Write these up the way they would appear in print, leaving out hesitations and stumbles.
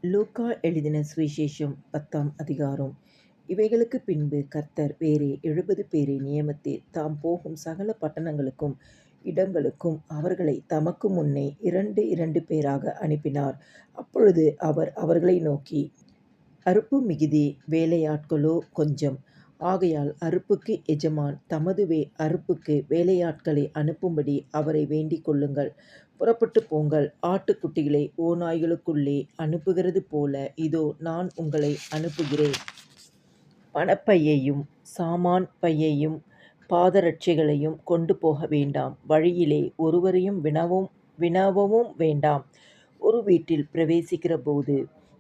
லூக்கா எழுதின சுவிசேஷம் 10ஆம் அதிகாரம். இவைகளுக்குப் பின்பு கர்த்தர் வேறே 70 பேரை நியமித்து தாம் போகும் சகல பட்டணங்களுக்கும் இடங்களுக்கும் அவர்களைத் தமக்கு முன்னே இரண்டு இரண்டு பேராக அனுப்பினார். அப்பொழுது அவர் அவர்களை நோக்கி, அறுப்பு மிகுதி, வேலையாட்களோ கொஞ்சம். ஆகையால் அறுப்புக்கு எஜமான் தமது அறுப்புக்கு வேலையாட்களை அனுப்பும்படி அவரை வேண்டிக் கொள்ளுங்கள். புறப்பட்டுப் போங்கள். ஆட்டுக்குட்டிகளை ஓநாய்களுக்குள்ளே அனுப்புகிறது போல இதோ நான் உங்களை அனுப்புகிறேன். பணப்பையையும் சாமான் பையையும் பாதரட்சைகளையும் கொண்டு போக வேண்டாம். வழியிலே ஒருவரையும் வினவவும் வேண்டாம். ஒரு வீட்டில் பிரவேசிக்கிறபோது,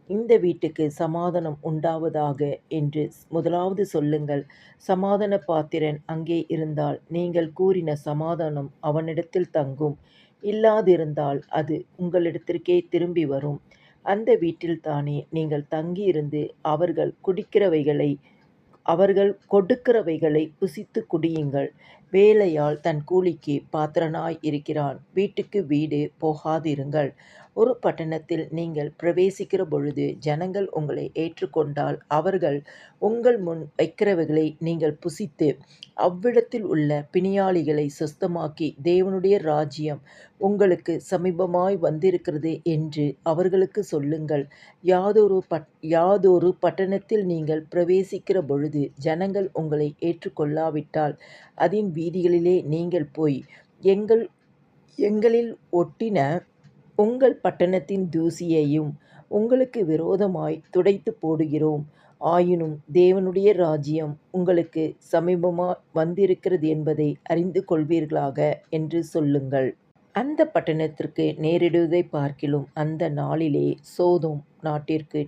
இந்த வீட்டுக்கு சமாதானம் உண்டாவதாக என்று முதலாவது சொல்லுங்கள். சமாதான பாத்திரன் அங்கே இருந்தால் நீங்கள் கூறின சமாதானம் அவனிடத்தில் தங்கும். இல்லாதிருந்தால் அது உங்களிடத்திற்கே திரும்பி வரும். அந்த வீட்டில்தானே நீங்கள் தங்கியிருந்து அவர்கள் கொடுக்கிறவைகளை புசித்துக் குடியுங்கள். வேலையாள் தன் கூலிக்குப் பாத்திரனாய் இருக்கிறான். வீட்டுக்கு வீடு போகாதிருங்கள். ஒரு பட்டணத்தில் நீங்கள் பிரவேசிக்கிற பொழுது ஜனங்கள் உங்களை ஏற்றுக்கொண்டால் அவர்கள் உங்கள் முன் வைக்கிறவைகளை நீங்கள் புசித்து அவ்விடத்தில் உள்ள பிணியாளிகளைச் சொஸ்தமாக்கி, தேவனுடைய ராஜ்யம் உங்களுக்கு சமீபமாய் வந்திருக்கிறது என்று அவர்களுக்குச் சொல்லுங்கள். யாதொரு பட்டணத்தில் நீங்கள் பிரவேசிக்கிற பொழுது ஜனங்கள் உங்களை ஏற்றுக்கொள்ளாவிட்டால் அதின் வீதிகளிலே நீங்கள் போய், எங்களில் ஒட்டின உங்கள் பட்டணத்தின் தூசியையும் உங்களுக்கு விரோதமாய்த் துடைத்துப் போடுகிறோம். ஆயினும் தேவனுடைய ராஜ்யம் உங்களுக்கு சமீபமாய் வந்திருக்கிறது என்பதை அறிந்து கொள்வீர்களாக என்று சொல்லுங்கள். அந்தப் பட்டணத்திற்கு நேரிடுவதைப் பார்க்கிலும் அந்த நாளிலே சோதோம் நாட்டிற்கு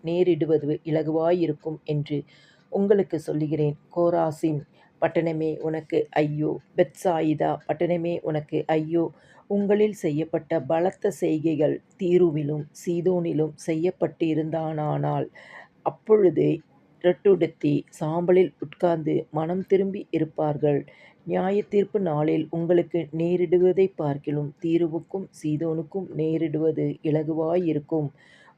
நேரிடுவது இலகுவாயிருக்கும் என்று உங்களுக்குச் சொல்லுகிறேன். கோராசின் பட்டணமே உனக்கு ஐயோ. பெத்சாயிதா பட்டணமே உனக்கு ஐயோ. உங்களில் செய்யப்பட்ட பலத்த செய்கைகள் தீருவிலும் சீதோனிலும் செய்யப்பட்டிருந்தானால் அப்பொழுது இரட்டுடுத்தி சாம்பலில் உட்கார்ந்து மனம் திரும்பி இருப்பார்கள். நியாயத்தீர்ப்பு நாளில் உங்களுக்கு நேரிடுவதைப் பார்க்கிலும் தீருவுக்கும் சீதோனுக்கும் நேரிடுவது இலகுவாயிருக்கும்.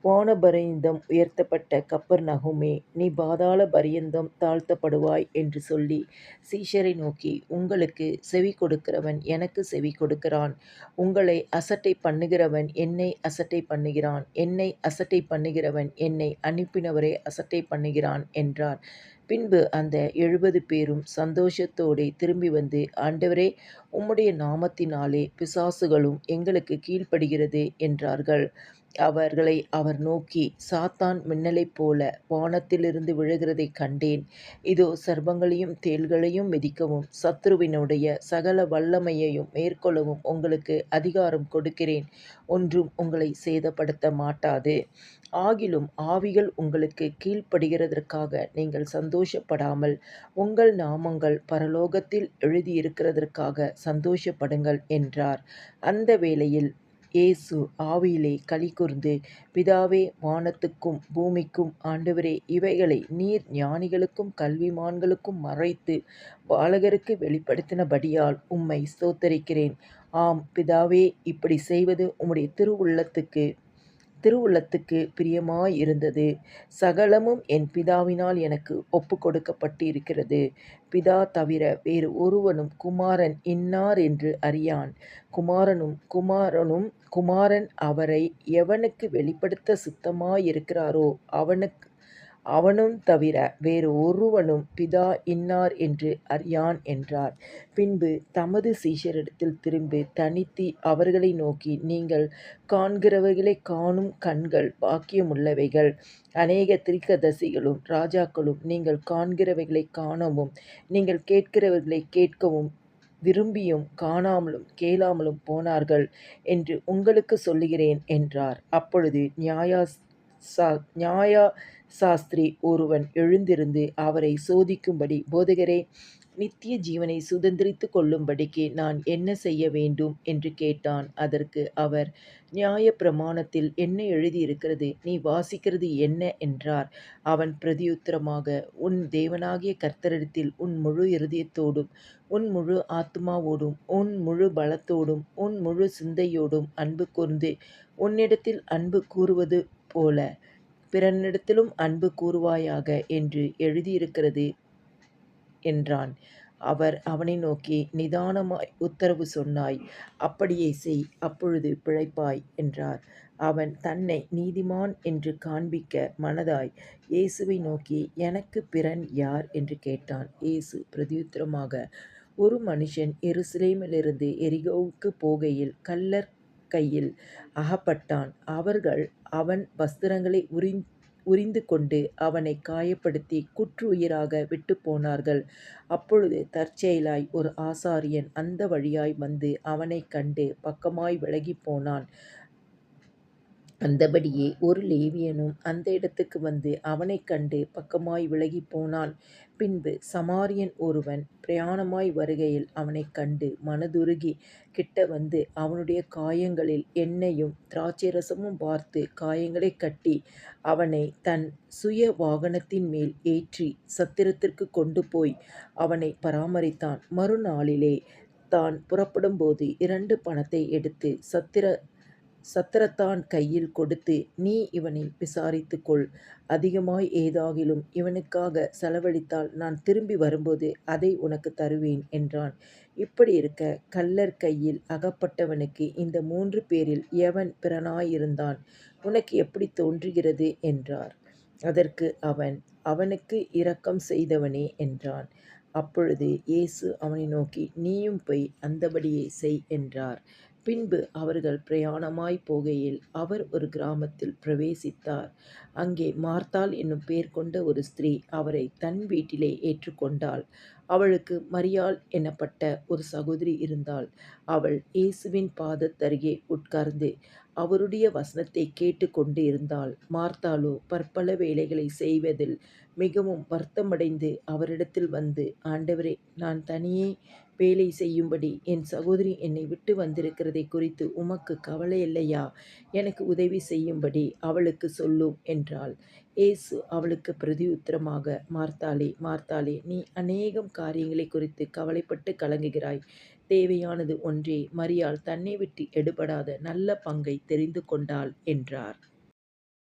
வானபரியந்தம் உயர்த்தப்பட்ட கப்பர்நகூமே, நீ பாதாள பரியந்தம் தாழ்த்தப்படுவாய் என்று சொல்லி சீஷரை நோக்கி, உங்களுக்குச் செவி கொடுக்கிறவன் எனக்குச் செவி கொடுக்கிறான். உங்களை அசட்டை பண்ணுகிறவன் என்னை அசட்டை பண்ணுகிறான். என்னை அசட்டை பண்ணுகிறவன் என்னை அனுப்பினவரை அசட்டை பண்ணுகிறான் என்றார். பின்பு அந்த 70 பேரும் சந்தோஷத்தோடே திரும்பி வந்து, ஆண்டவரே, உம்முடைய நாமத்தினாலே பிசாசுகளும் எங்களுக்குக் கீழ்ப்படிகிறது என்றார்கள். அவர்களை அவர் நோக்கி, சாத்தான் மின்னலைப் போல வானத்திலிருந்து விழுகிறதைக் கண்டேன். இதோ சர்ப்பங்களையும் தேள்களையும் மிதிக்கவும் சத்துருவினுடைய சகல வல்லமையையும் மேற்கொள்ளவும் உங்களுக்கு அதிகாரம் கொடுக்கிறேன். ஒன்றும் உங்களைச் சேதப்படுத்த மாட்டாது. ஆகிலும் ஆவிகள் உங்களுக்குக் கீழ்ப்படுகிறதற்காக நீங்கள் சந்தோஷப்படாமல் உங்கள் நாமங்கள் பரலோகத்தில் எழுதியிருக்கிறதற்காக சந்தோஷப்படுங்கள் என்றார். அந்த வேளையில் இயேசு ஆவியிலே களிகூர்ந்து, பிதாவே, வானத்துக்கும் பூமிக்கும் ஆண்டவரே, இவைகளை நீர் ஞானிகளுக்கும் கல்விமான்களுக்கும் மறைத்து பாலகருக்கு வெளிப்படுத்தினபடியால் உம்மை ஸ்தோத்தரிக்கிறேன். ஆம் பிதாவே, இப்படிச் செய்வது உம்முடைய திருவுள்ளத்துக்குப் பிரியமாயிருந்தது. சகலமும் என் பிதாவினால் எனக்கு ஒப்புக் கொடுக்கப்பட்டிருக்கிறது. பிதா தவிர வேறு ஒருவனும் குமாரன் இன்னார் என்று அறியான். குமாரன் அவரை எவனுக்கு வெளிப்படுத்தச் சித்தமாயிருக்கிறாரோ அவனும் தவிர வேறு ஒருவனும் பிதா இன்னார் என்று அறியான் என்றார். பின்பு தமது சீஷரிடத்தில் திரும்பி தனித்து அவர்களை நோக்கி, நீங்கள் காண்கிறவைகளைக் காணும் கண்கள் பாக்கியமுள்ளவைகள். அநேக தீர்க்கதரிசிகளும் ராஜாக்களும் நீங்கள் காண்கிறவைகளைக் காணவும் நீங்கள் கேட்கிறவைகளைக் கேட்கவும் விரும்பியும் காணாமலும் கேளாமலும் போனார்கள் என்று உங்களுக்குச் சொல்லுகிறேன் என்றார். அப்பொழுது நியாயசாஸ்திரி ஒருவன் எழுந்திருந்து அவரைச் சோதிக்கும்படி, போதகரே, நித்திய ஜீவனைச் சுதந்தரித்துக் கொள்ளும்படிக்கு நான் என்ன செய்ய வேண்டும் என்று கேட்டான். அதற்கு அவர், நியாயப்பிரமாணத்தில் என்ன எழுதியிருக்கிறது? நீ வாசிக்கிறது என்ன என்றார். அவன் பிரதியுத்தரமாக, உன் தேவனாகிய கர்த்தரிடத்தில் உன் முழு இருதயத்தோடும் உன் முழு ஆத்துமாவோடும் உன் முழு பலத்தோடும் உன் முழு சிந்தையோடும் அன்பு கூர்ந்து உன்னிடத்தில் அன்பு கூறுவது போல பிறனிடத்திலும் அன்பு கூறுவாயாக என்று எழுதியிருக்கிறது என்றான். அவர் அவனை நோக்கி, நிதானமாய் உத்தரவு சொன்னாய், அப்படியே செய், அப்பொழுது பிழைப்பாய் என்றார். அவன் தன்னை நீதிமான் என்று காண்பிக்க மனதாய் இயேசுவை நோக்கி, எனக்குப் பிறன் யார் என்று கேட்டான். இயேசு பிரதியுத்தரமாக, ஒரு மனுஷன் எருசலேமிலிருந்து எரிகோவுக்குப் போகையில் கள்ளர் கையில் அகப்பட்டான். அவர்கள் அவன் வஸ்திரங்களை உரிந்துகொண்டு அவனைக் காயப்படுத்தி குற்றுயிராக விட்டுப்போனார்கள். அப்பொழுது தற்செயலாய் ஒரு ஆசாரியன் அந்த வழியாய் வந்து அவனைக் கண்டு பக்கமாய் விலகிப் போனான். அந்தபடியே ஒரு லேவியனும் அந்த இடத்துக்கு வந்து அவனைக் கண்டு பக்கமாய் விலகிப் போனான். பின்பு சமாரியன் ஒருவன் பிரயாணமாய் வருகையில் அவனைக் கண்டு மனதுருகி கிட்ட வந்து அவனுடைய காயங்களில் எண்ணெயும் திராட்சைரசமும் வார்த்து காயங்களைக் கட்டி அவனைத் தன் சுய வாகனத்தின் மேல் ஏற்றி சத்திரத்திற்குக் கொண்டு போய் அவனைப் பராமரித்தான். மறுநாளிலே தான் புறப்படும்போது 2 பணத்தை எடுத்து சத்திரத்தான் கையில் கொடுத்து, நீ இவனை விசாரித்துக்கொள். அதிகமாய் ஏதாகிலும் இவனுக்காகச் செலவழித்தால் நான் திரும்பி வரும்போது அதை உனக்குத் தருவேன் என்றான். இப்படியிருக்க கள்ளர் கையில் அகப்பட்டவனுக்கு இந்த 3 பேரில் எவன் பிறனாயிருந்தான்? உனக்கு எப்படித் தோன்றுகிறது என்றார். அதற்கு அவன், அவனுக்கு இரக்கம் செய்தவனே என்றான். அப்பொழுது இயேசு அவனை நோக்கி, நீயும் போய் அந்தபடியே செய் என்றார். பின்பு அவர்கள் பிரயாணமாய்ப் போகையில் அவர் ஒரு கிராமத்தில் பிரவேசித்தார். அங்கே மார்த்தாள் என்னும் பேர் கொண்ட ஒரு ஸ்திரீ அவரைத் தன் வீட்டிலே ஏற்றுக்கொண்டாள். அவளுக்கு மரியாள் என்னப்பட்ட ஒரு சகோதரி இருந்தாள். அவள் இயேசுவின் பாதத்தருகே உட்கார்ந்து அவருடைய வசனத்தைக் கேட்டுக் கொண்டு இருந்தாள். மார்த்தாளோ பற்பல வேலைகளைச் செய்வதில் மிகவும் வருத்தமடைந்து அவரிடத்தில் வந்து, ஆண்டவரே, நான் தனியே வேலை செய்யும்படி என் சகோதரி என்னை விட்டு வந்திருக்கிறதைக் குறித்து உமக்குக் கவலையில்லையா? எனக்கு உதவி செய்யும்படி அவளுக்குச் சொல்லும் என்றாள். இயேசு அவளுக்குப் பிரதியுத்தரமாக, மார்த்தாளே, மார்த்தாளே, நீ அநேகம் காரியங்களைக் குறித்துக் கவலைப்பட்டுக் கலங்குகிறாய். தேவையானது ஒன்றே. மரியாள் தன்னை விட்டு எடுபடாத நல்ல பங்கைத் தெரிந்து கொண்டாள் என்றார்.